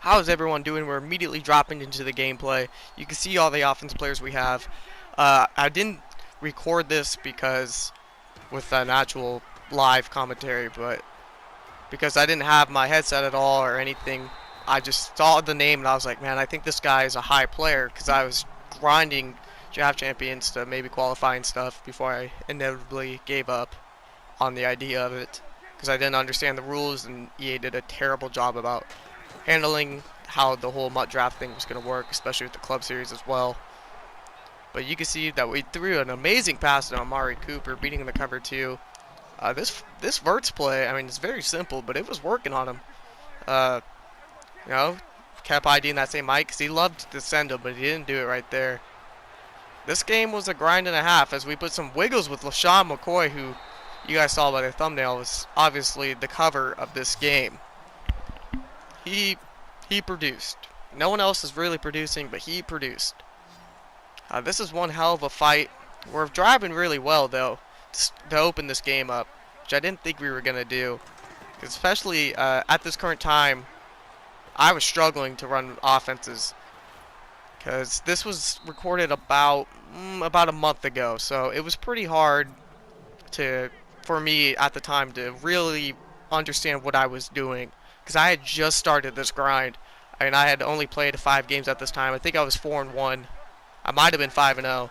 How's everyone doing? We're immediately dropping into the gameplay. You can see all the offense players we have. I didn't record this because with an actual live commentary, but because I didn't have my headset at all or anything, I just saw the name and I was like, man, I think this guy is a high player because I was grinding draft champions to maybe qualify and stuff before I inevitably gave up on the idea of it because I didn't understand the rules and EA did a terrible job about handling how the whole MUT draft thing was going to work, especially with the club series as well. But you can see that we threw an amazing pass to Amari Cooper, beating the cover two. This Verts play, I mean, it's very simple, but it was working on him. Uh, you know, kept IDing that same Mike because he loved to send him, but he didn't do it right there. This game was a grind and a half as we put some wiggles with LaShawn McCoy, who you guys saw by the thumbnail was obviously the cover of this game. He produced. No one else is really producing, but he produced. This is one hell of a fight. We're driving really well, though, to open this game up, which I didn't think we were going to do. Especially at this current time, I was struggling to run offenses. Because this was recorded about a month ago, so it was pretty hard for me at the time to really understand what I was doing. Because I had just started this grind. I mean, I had only played 5 games at this time. I think I was 4-1. I might have been 5-0,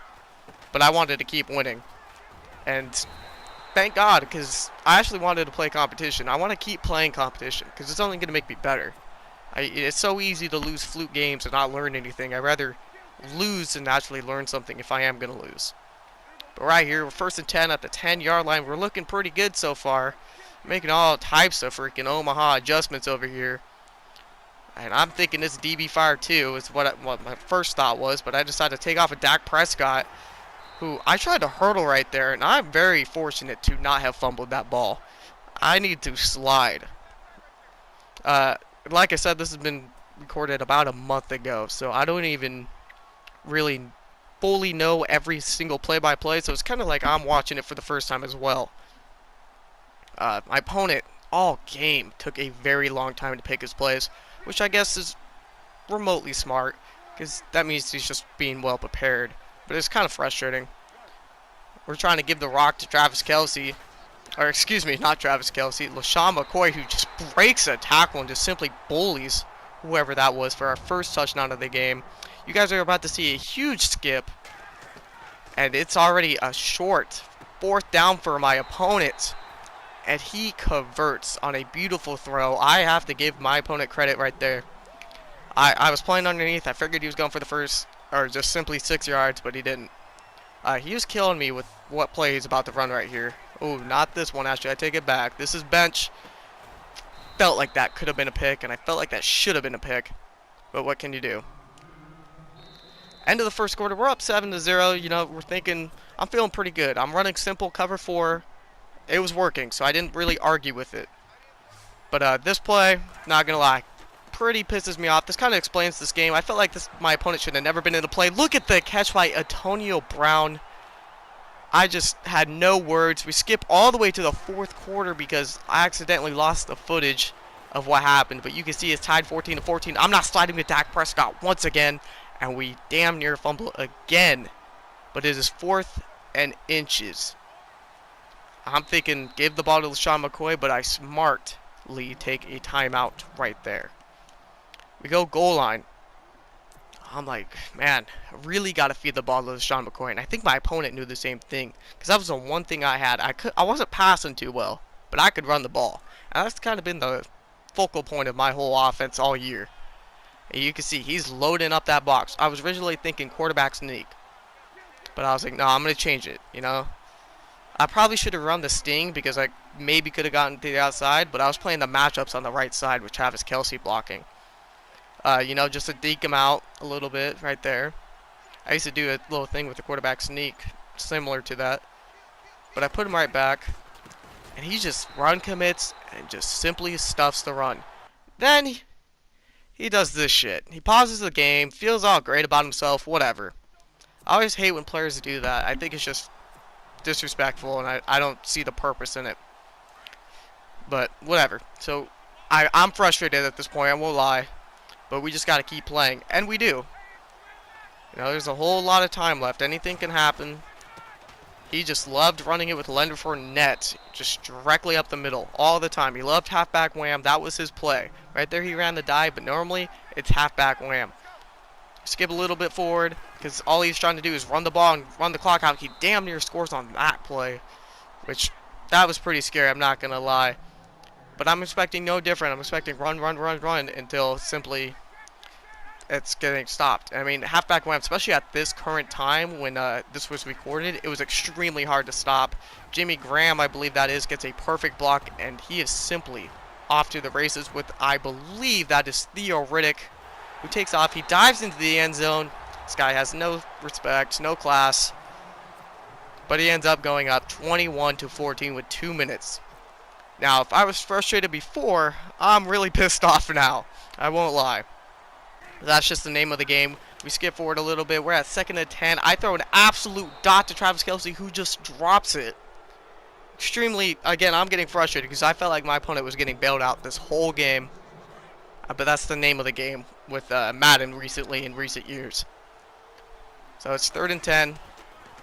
but I wanted to keep winning. And thank God, because I actually wanted to play competition. I want to keep playing competition because it's only going to make me better. It's so easy to lose fluke games and not learn anything. I'd rather lose and actually learn something if I am going to lose. But right here, we're 1st and 10 at the 10-yard line. We're looking pretty good so far. Making all types of freaking Omaha adjustments over here. And I'm thinking this DB fire too is what my first thought was, but I decided to take off a Dak Prescott, who I tried to hurdle right there, and I'm very fortunate to not have fumbled that ball. I need to slide. Like I said, this has been recorded about a month ago, so I don't even really fully know every single play-by-play, so it's kind of like I'm watching it for the first time as well. My opponent all game took a very long time to pick his plays, which I guess is remotely smart, because that means he's just being well prepared. But it's kind of frustrating. We're trying to give the rock to Travis Kelce, or excuse me, not Travis Kelce, LaShawn McCoy, who just breaks a tackle and just simply bullies whoever that was for our first touchdown of the game. You guys are about to see a huge skip, and it's already a short 4th down for my opponent. And he converts on a beautiful throw. I have to give my opponent credit right there. I was playing underneath. I figured he was going for the first, or just simply 6 yards, but he didn't. He was killing me with what play he's about to run right here. Oh, not this one, actually. I take it back. This is bench. Felt like that could have been a pick, and I felt like that should have been a pick. But what can you do? End of the first quarter. We're up 7-0. You know, we're thinking, I'm feeling pretty good. I'm running simple cover 4. It was working, so I didn't really argue with it. But this play, not gonna lie, pretty pisses me off. This kind of explains this game. I felt like my opponent should have never been in the play. Look at the catch by Antonio Brown. I just had no words. We skip all the way to the 4th quarter because I accidentally lost the footage of what happened. But you can see it's tied 14-14. I'm not sliding with Dak Prescott once again, and we damn near fumble again. But it is 4th and inches. I'm thinking give the ball to LaShawn McCoy, but I smartly take a timeout right there. We go goal line. I'm like, man, I really got to feed the ball to LaShawn McCoy, and I think my opponent knew the same thing because that was the one thing I had. I wasn't passing too well, but I could run the ball, and that's kind of been the focal point of my whole offense all year. And you can see he's loading up that box. I was originally thinking quarterback sneak, but I was like, no, I'm going to change it, you know. I probably should have run the sting because I maybe could have gotten to the outside, but I was playing the matchups on the right side with Travis Kelce blocking. You know, just to deke him out a little bit right there. I used to do a little thing with the quarterback sneak, similar to that. But I put him right back, and he just run commits and just simply stuffs the run. Then he does this shit. He pauses the game, feels all great about himself, whatever. I always hate when players do that. I think it's just disrespectful, and I don't see the purpose in it. But whatever. So I'm frustrated at this point, I won't lie. but we just got to keep playing, and we do. You know, there's a whole lot of time left. Anything can happen. He just loved running it with Leonard Fournette, just directly up the middle all the time. He loved halfback wham. That was his play. Right there he ran the dive, but normally it's halfback wham. Skip a little bit forward, because all he's trying to do is run the ball and run the clock out. He damn near scores on that play, which that was pretty scary, I'm not going to lie. But I'm expecting no different. I'm expecting run, run, run, run until simply it's getting stopped. I mean, halfback wham, especially at this current time when this was recorded, it was extremely hard to stop. Jimmy Graham, I believe that is, gets a perfect block, and he is simply off to the races with, I believe that is Theo Riddick, who takes off. He dives into the end zone. This guy has no respect, no class, but he ends up going up 21-14 with 2 minutes. Now, if I was frustrated before, I'm really pissed off now. I won't lie. That's just the name of the game. We skip forward a little bit. We're at 2nd and 10. I throw an absolute dot to Travis Kelce, who just drops it. Extremely, again, I'm getting frustrated because I felt like my opponent was getting bailed out this whole game. But that's the name of the game with Madden recently in recent years. So it's 3rd and 10.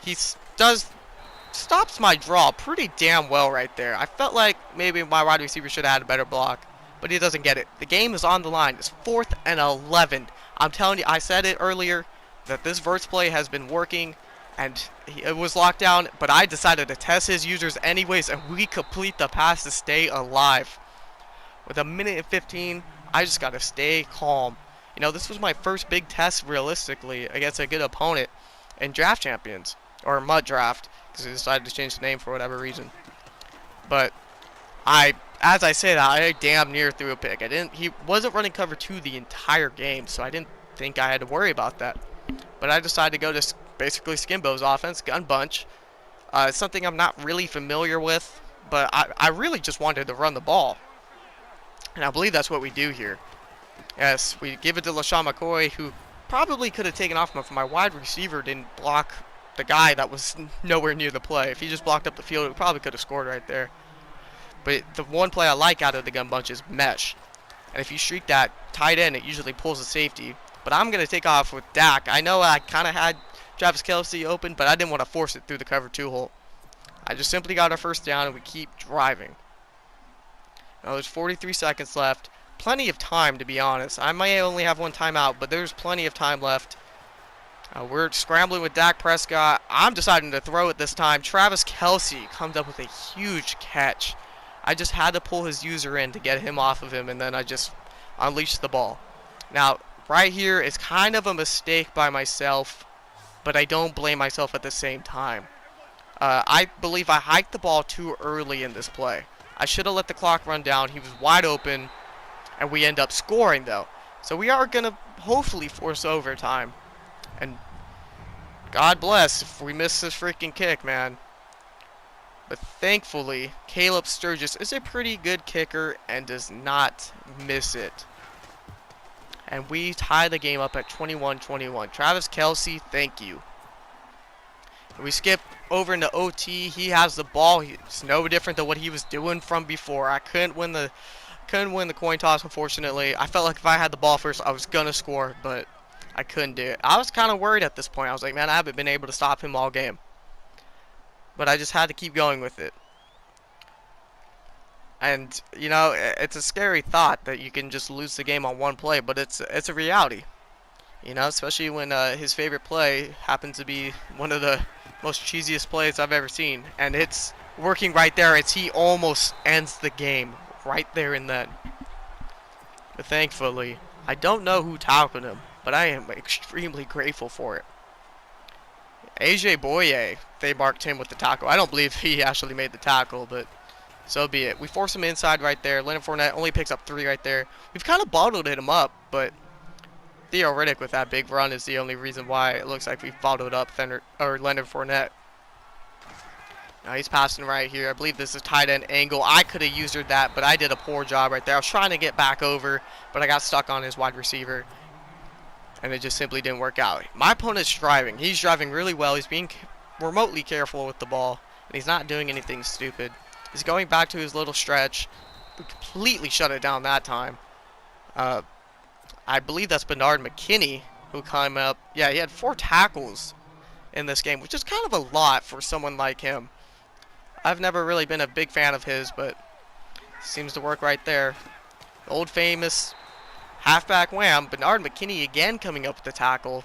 He stops my draw pretty damn well right there. I felt like maybe my wide receiver should have had a better block, but he doesn't get it. The game is on the line. It's 4th and 11. I'm telling you, I said it earlier that this verse play has been working, and it was locked down, but I decided to test his users anyways, and we complete the pass to stay alive. With 1:15, I just got to stay calm. You know, this was my first big test realistically against a good opponent in Draft Champions, or MUT Draft, because he decided to change the name for whatever reason. But as I say that, I damn near threw a pick. He wasn't running cover 2 the entire game, so I didn't think I had to worry about that. But I decided to go to basically Skimbo's offense, gun bunch. It's something I'm not really familiar with, but I really just wanted to run the ball. And I believe that's what we do here. Yes, we give it to LaShawn McCoy, who probably could have taken off, but my wide receiver didn't block the guy that was nowhere near the play. If he just blocked up the field, we probably could have scored right there. But the one play I like out of the gun bunch is mesh. And if you streak that tight end, it usually pulls a safety. But I'm going to take off with Dak. I know I kind of had Travis Kelce open, but I didn't want to force it through the cover 2 hole. I just simply got our first down, and we keep driving. Now there's 43 seconds left. Plenty of time, to be honest. I may only have one timeout, but there's plenty of time left. We're scrambling with Dak Prescott. I'm deciding to throw it this time. Travis Kelce comes up with a huge catch. I just had to pull his user in to get him off of him, and then I just unleashed the ball. Now, right here is kind of a mistake by myself, but I don't blame myself at the same time. I believe I hiked the ball too early in this play. I should have let the clock run down. He was wide open, and we end up scoring, though. So we are going to hopefully force overtime. And God bless if we miss this freaking kick, man. But thankfully, Caleb Sturgis is a pretty good kicker and does not miss it. And we tie the game up at 21-21. Travis Kelce, thank you. We skip over into OT. He has the ball. It's no different than what he was doing from before. I couldn't win the coin toss, unfortunately. I felt like if I had the ball first, I was gonna score, but I couldn't do it. I was kind of worried at this point. I was like, man, I haven't been able to stop him all game. But I just had to keep going with it. And, you know, it's a scary thought that you can just lose the game on one play, but it's a reality. You know, especially when his favorite play happens to be one of the most cheesiest plays I've ever seen. And it's working right there as he almost ends the game right there and then. But thankfully, I don't know who tackled him, but I am extremely grateful for it. AJ Boye, they marked him with the tackle. I don't believe he actually made the tackle, but so be it. We force him inside right there. Leonard Fournette only picks up 3 right there. We've kind of bottled him up, but Theo Riddick with that big run is the only reason why it looks like we followed up Leonard Fournette. Now he's passing right here. I believe this is tight end angle. I could have used that, but I did a poor job right there. I was trying to get back over, but I got stuck on his wide receiver, and it just simply didn't work out. My opponent's driving. He's driving really well. He's being remotely careful with the ball, and he's not doing anything stupid. He's going back to his little stretch. We completely shut it down that time. I believe that's Bernard McKinney who came up. Yeah, he had 4 tackles in this game, which is kind of a lot for someone like him. I've never really been a big fan of his, but seems to work right there. The old famous halfback wham. Bernard McKinney again coming up with the tackle.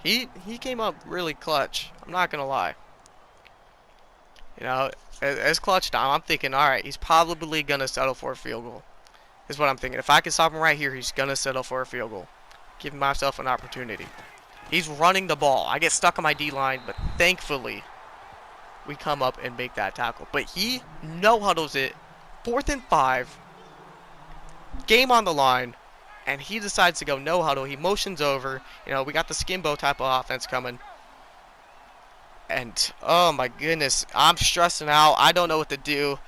He came up really clutch. I'm not gonna lie. You know, as clutch time, I'm thinking, all right, he's probably gonna settle for a field goal. Is what I'm thinking. If I can stop him right here, he's gonna settle for a field goal. Giving myself an opportunity. He's running the ball. I get stuck on my D line, but thankfully we come up and make that tackle. But he no huddles it. 4th and 5. Game on the line. And he decides to go no huddle. He motions over. You know, we got the skimbo type of offense coming. And, oh my goodness, I'm stressing out. I don't know what to do.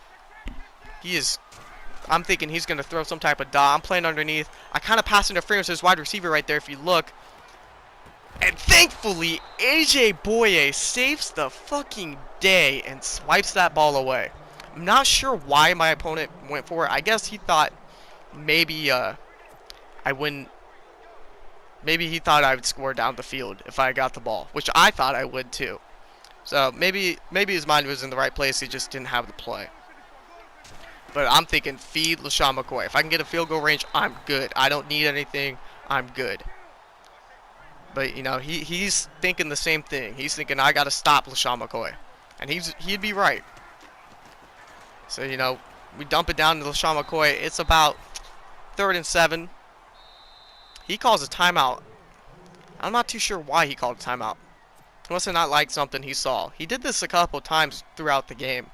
I'm thinking he's going to throw some type of dot. I'm playing underneath. I kind of pass interference to his wide receiver right there if you look. And thankfully, AJ Boye saves the fucking day and swipes that ball away. I'm not sure why my opponent went for it. I guess he thought maybe I wouldn't. Maybe he thought I would score down the field if I got the ball, which I thought I would too. So maybe his mind was in the right place. He just didn't have the play. But I'm thinking feed LaShawn McCoy. If I can get a field goal range, I'm good. I don't need anything. I'm good. But, you know, he's thinking the same thing. He's thinking, I got to stop LaShawn McCoy. And he'd be right. So, you know, we dump it down to LaShawn McCoy. It's about 3rd and 7. He calls a timeout. I'm not too sure why he called a timeout. He must have not liked something he saw. He did this a couple times throughout the game.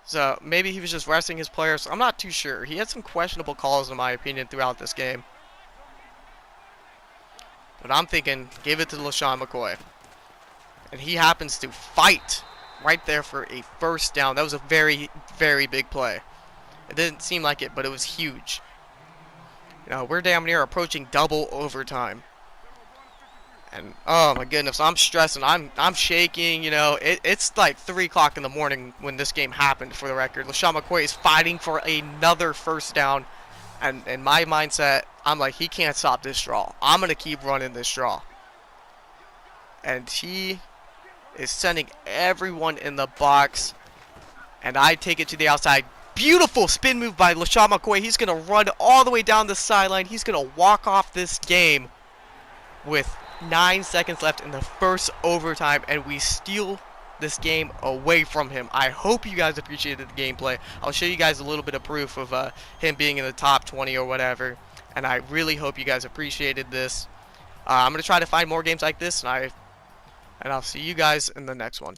So, maybe he was just resting his players. I'm not too sure. He had some questionable calls, in my opinion, throughout this game. But I'm thinking, give it to LaShawn McCoy. And he happens to fight right there for a first down. That was a very, very big play. It didn't seem like it, but it was huge. You know, we're damn near approaching double overtime. And, oh my goodness, I'm stressing. I'm shaking, you know. It's like 3 o'clock in the morning when this game happened, for the record. LaShawn McCoy is fighting for another first down. And in my mindset, I'm like, he can't stop this draw. I'm going to keep running this draw. And he is sending everyone in the box. And I take it to the outside. Beautiful spin move by LaShawn McCoy. He's going to run all the way down the sideline. He's going to walk off this game with 9 seconds left in the first overtime. And we steal this game away from him. I hope you guys appreciated the gameplay. I'll show you guys a little bit of proof of him being in the top 20 or whatever. And I really hope you guys appreciated this. I'm going to try to find more games like this. And I'll see you guys in the next one.